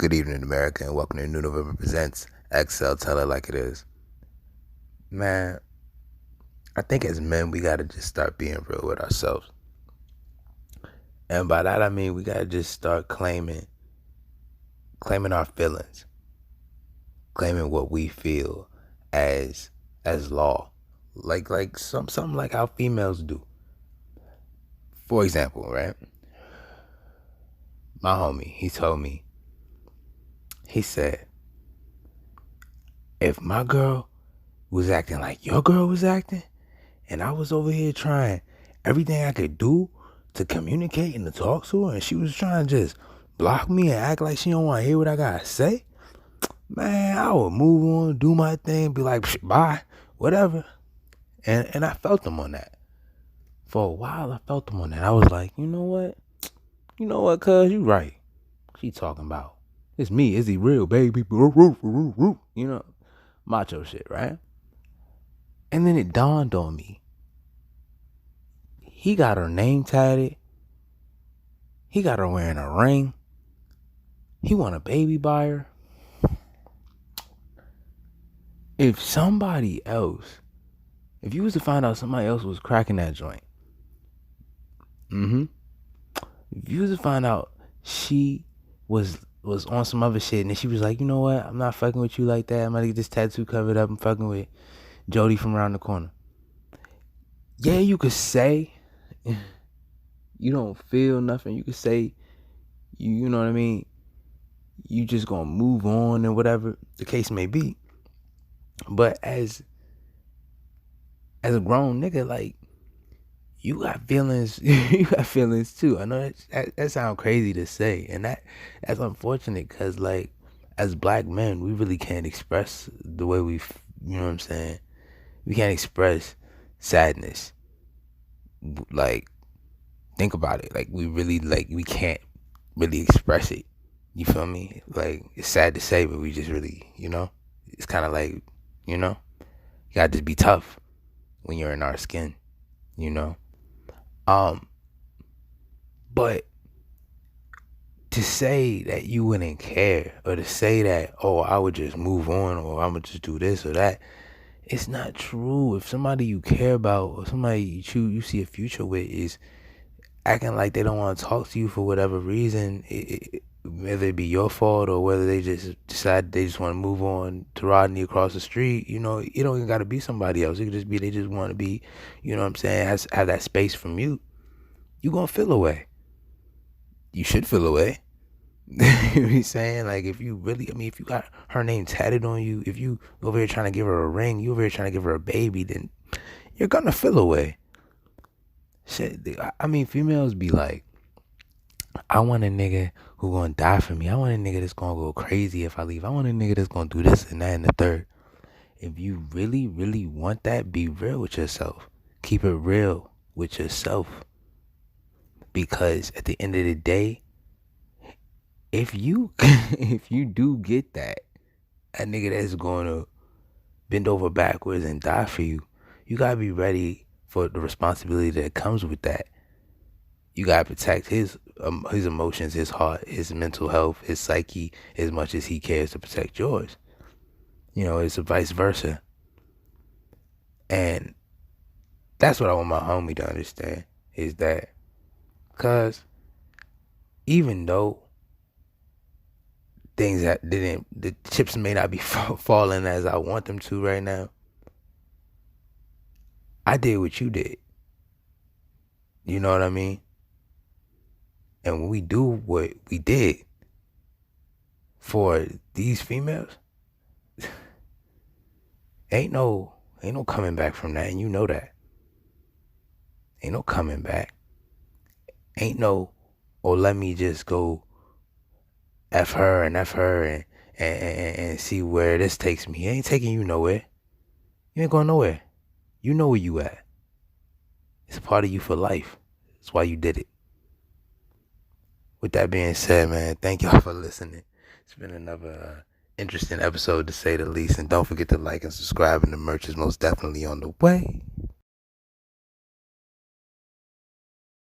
Good evening, America, and welcome to New November Presents XL Tell It Like It Is. Man, I think as men, we gotta just start being real with ourselves. And by that, I mean we gotta just start claiming our feelings, claiming what we feel as law. Like something like how females do. For example, right? My homie, he told me, he said, if my girl was acting like your girl was acting, and I was over here trying everything I could do to communicate and to talk to her, and she was trying to just block me and act like she don't want to hear what I gotta say, man, I would move on, do my thing, be like, bye, whatever. And I felt them on that. For a while, I felt them on that. I was like, you know what? Cuz, you right. She talking about, it's me, IzzyReal, baby. You know, macho shit, right? And then it dawned on me. He got her name tatted. He got her wearing a ring. He want a baby by her. If you was to find out somebody else was cracking that joint, if you was to find out she was on some other shit, and then she was like, you know what, I'm not fucking with you like that, I'm gonna get this tattoo covered up, I'm fucking with Jody from around the corner. Yeah, you could say you don't feel nothing. You could say you know what I mean, you just gonna move on and whatever the case may be. But as a grown nigga, like, you got feelings. You got feelings too. I know that sounds crazy to say, and that's unfortunate, because like, as black men, we really can't express the way you know what I'm saying, we can't express sadness. Like, think about it. Like, we can't really express it. You feel me? Like, it's sad to say, but we just really, it's kind of like, you gotta just be tough when you're in our skin, but to say that you wouldn't care, or to say that, oh, I would just move on, or I'm gonna just do this or that, it's not true. If somebody you care about, or somebody you see a future with, is acting like they don't want to talk to you for whatever reason, whether it be your fault or whether they just decide they just want to move on to Rodney across the street, it don't even got to be somebody else. It could just be they just want to be, you know what I'm saying, have that space from you. You gonna feel away. You should feel away. You know what I'm saying? Like, if you got her name tatted on you, if you over here trying to give her a ring, you over here trying to give her a baby, then you're gonna feel away. Shit, females be like, I want a nigga who gonna die for me. I want a nigga that's gonna go crazy if I leave. I want a nigga that's gonna do this and that and the third. If you really, really want that, be real with yourself. Keep it real with yourself. Because at the end of the day, if you do get that, a nigga that's gonna bend over backwards and die for you, you gotta be ready for the responsibility that comes with that. You gotta protect his emotions, his heart, his mental health, his psyche, as much as he cares to protect yours. It's a vice versa. And that's what I want my homie to understand, is that, cause even though the chips may not be falling as I want them to right now, I did what you did. You know what I mean? And when we do what we did for these females, ain't no coming back from that, and you know that. Ain't no coming back. Ain't no, oh, let me just go F her and see where this takes me. It ain't taking you nowhere. You ain't going nowhere. You know where you at. It's a part of you for life. That's why you did it. With that being said, man, thank y'all for listening. It's been another interesting episode, to say the least. And don't forget to like and subscribe, and the merch is most definitely on the way.